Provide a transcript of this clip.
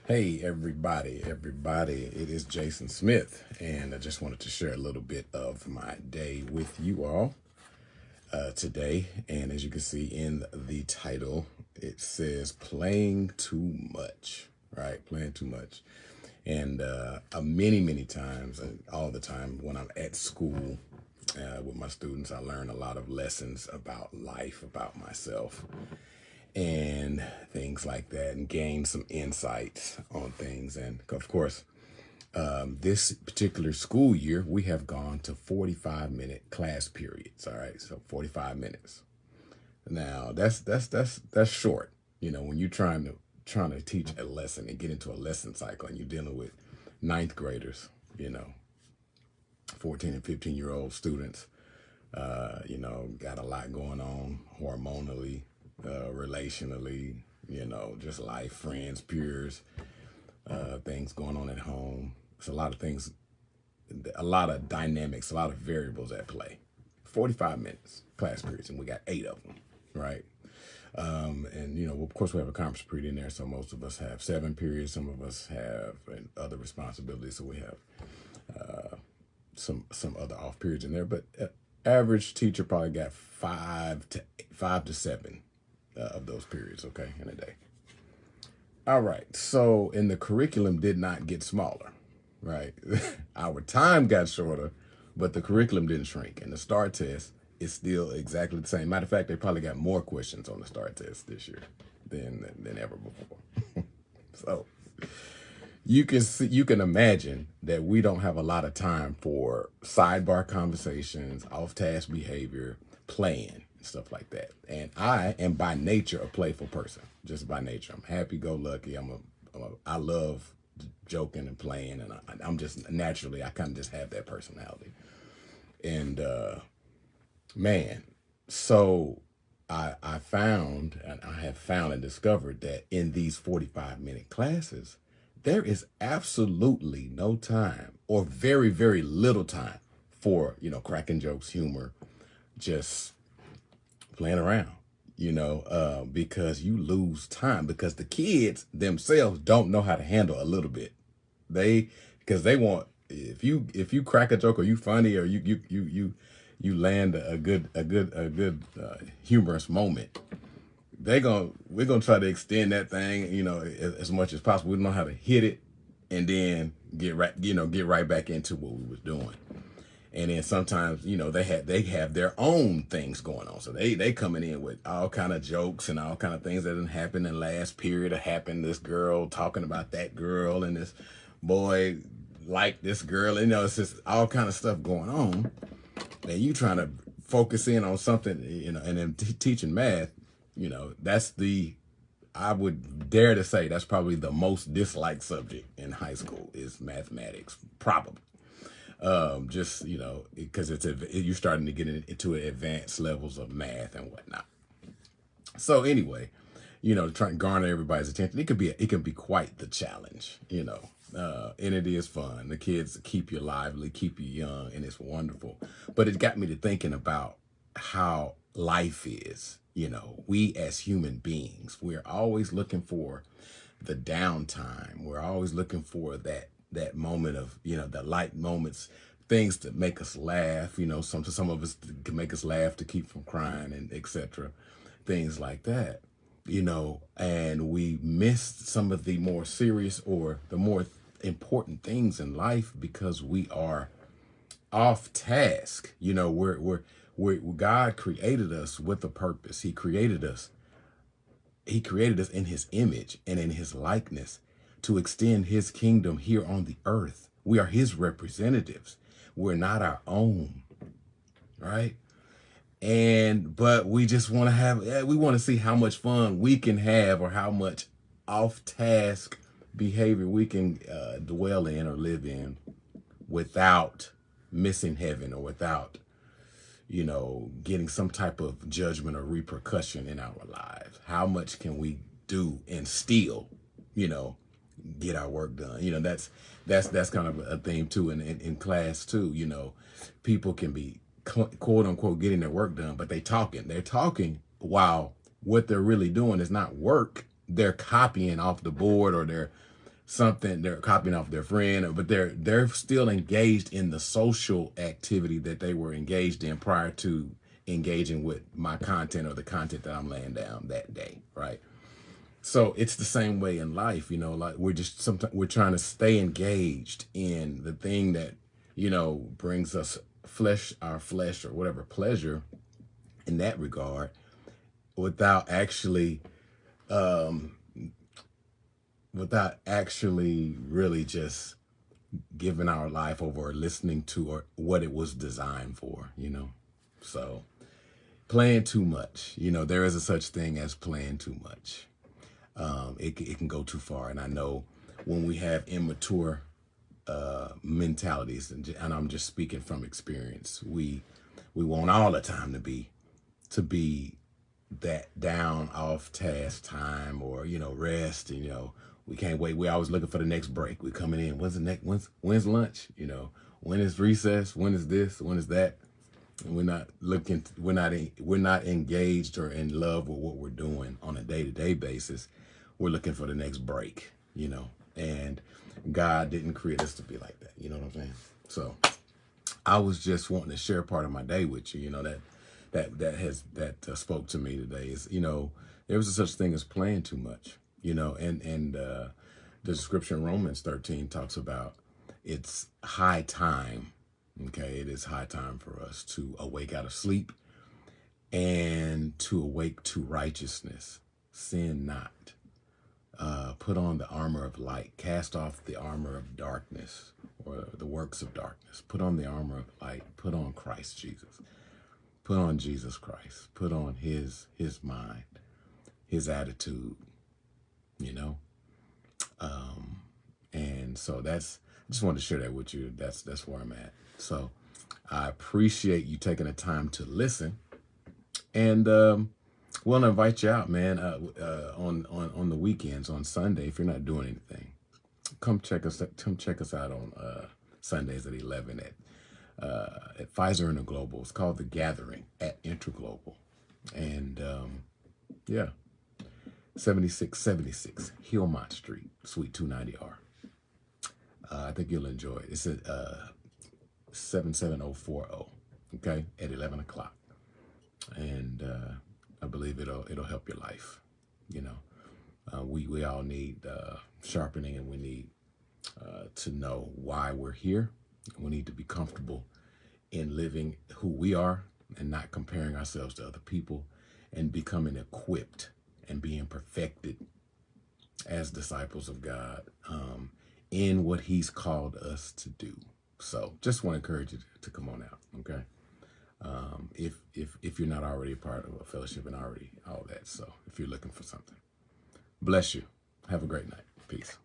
Hey, everybody, it is Jason Smith, and I just wanted to share a little bit of my day with you all today. And as you can see in the title, it says playing too much, right? Playing too much. And many times, and all the time when I'm at school with my students, I learn a lot of lessons about life, about myself and things like that, and gain some insights on things. And of course, this particular school year, we have gone to 45-minute class periods. All right, so 45 minutes. Now that's short. You know, when you're trying to teach a lesson and get into a lesson cycle, and you're dealing with ninth graders, 14 and 15-year-old students, got a lot going on hormonally, relationally, just life, friends, peers, things going on at home. It's a lot of things, a lot of dynamics, a lot of variables at play. 45 minutes class periods, and we got 8 of them, right? And of course, we have a conference period in there, so most of us have 7 periods. Some of us have other responsibilities, so we have some other off periods in there. But average teacher probably got 5 to 7 of those periods, okay, in a day. All right, so and the curriculum did not get smaller, right? Our time got shorter, but the curriculum didn't shrink, and the STAR test is still exactly the same. Matter of fact, they probably got more questions on the STAR test this year than ever before. So you can imagine that we don't have a lot of time for sidebar conversations, off-task behavior, playing, stuff like that. And I am by nature a playful person, just by nature. I'm happy-go-lucky. I love joking and playing, and I'm just naturally, I kind of just have that personality. And man, so I found, and I have found and discovered that in these 45-minute classes, there is absolutely no time, or very little time, for cracking jokes, humor, just playing around, because you lose time, because the kids themselves don't know how to handle a little bit. Because they want, if you crack a joke, or you funny, or you land a good humorous moment, we're gonna try to extend that thing, as much as possible. We know how to hit it, and then get right back into what we was doing. And then sometimes, they have their own things going on. So they coming in with all kind of jokes and all kind of things that didn't happen in last period, or happened. This girl talking about that girl, and this boy like this girl. It's just all kind of stuff going on. And you trying to focus in on something, and then teaching math, I would dare to say that's probably the most disliked subject in high school is mathematics, probably. Just, because you're starting to get into advanced levels of math and whatnot. So anyway, trying to garner everybody's attention, it can be quite the challenge, and it is fun. The kids keep you lively, keep you young, and it's wonderful. But it got me to thinking about how life is. We as human beings, we're always looking for the downtime. We're always looking for that moment of, the light moments, things that make us laugh. Some of us can make us laugh to keep from crying, and etc. Things like that. And we missed some of the more serious, or the more important things in life, because we are off task. God created us with a purpose. He created us in his image and in his likeness, to extend his kingdom here on the earth. We are his representatives. We're not our own, right? But we just want we want to see how much fun we can have, or how much off-task behavior we can dwell in or live in without missing heaven, or without, getting some type of judgment or repercussion in our lives. How much can we do and still, get our work done? That's kind of a theme too in class too. People can be quote unquote getting their work done, but they're talking while what they're really doing is not work. They're copying off the board, or something, they're copying off their friend, but they're still engaged in the social activity that they were engaged in prior to engaging with my content or the content that I'm laying down that day, right? So it's the same way in life, you know, like sometimes we're trying to stay engaged in the thing that, you know, brings us our flesh or whatever pleasure in that regard, without actually really just giving our life over or listening to or what it was designed for, you know. So playing too much, you know, there is a such thing as playing too much. It can go too far. And I know when we have immature mentalities, and I'm just speaking from experience, we want all the time to be that down off task time, or, you know, rest, and, you know, we can't wait. We're always looking for the next break. We're coming in. When's lunch? You know, when is recess? When is this? When is that? And we're not engaged or in love with what we're doing on a day-to-day basis. We're looking for the next break, you know, and God didn't create us to be like that. You know what I'm saying? So I was just wanting to share part of my day with you, you know, that spoke to me today is, you know, there was a such thing as playing too much, you know, and the scripture in Romans 13 talks about it's high time. Okay, it is high time for us to awake out of sleep and to awake to righteousness. Sin not. Put on the armor of light. Cast off the armor of darkness, or the works of darkness. Put on the armor of light. Put on Christ Jesus. Put on Jesus Christ. Put on his mind, his attitude, you know. And so I just wanted to share that with you. That's where I'm at. So I appreciate you taking the time to listen, and we'll invite you out, man. On the weekends, on Sunday, if you're not doing anything, come check us out on Sundays at 11 at Pfizer and the Global. It's called The Gathering at Interglobal, and yeah, 7676 Hillmont Street, Suite 290R. I think you'll enjoy it. It's at 77040, okay, at 11 o'clock. And I believe it'll help your life. You know, we all need sharpening, and we need to know why we're here. We need to be comfortable in living who we are and not comparing ourselves to other people, and becoming equipped and being perfected as disciples of God in what he's called us to do. So just want to encourage you to come on out, okay? If you're not already a part of a fellowship and already all that. So if you're looking for something, bless you. Have a great night. Peace.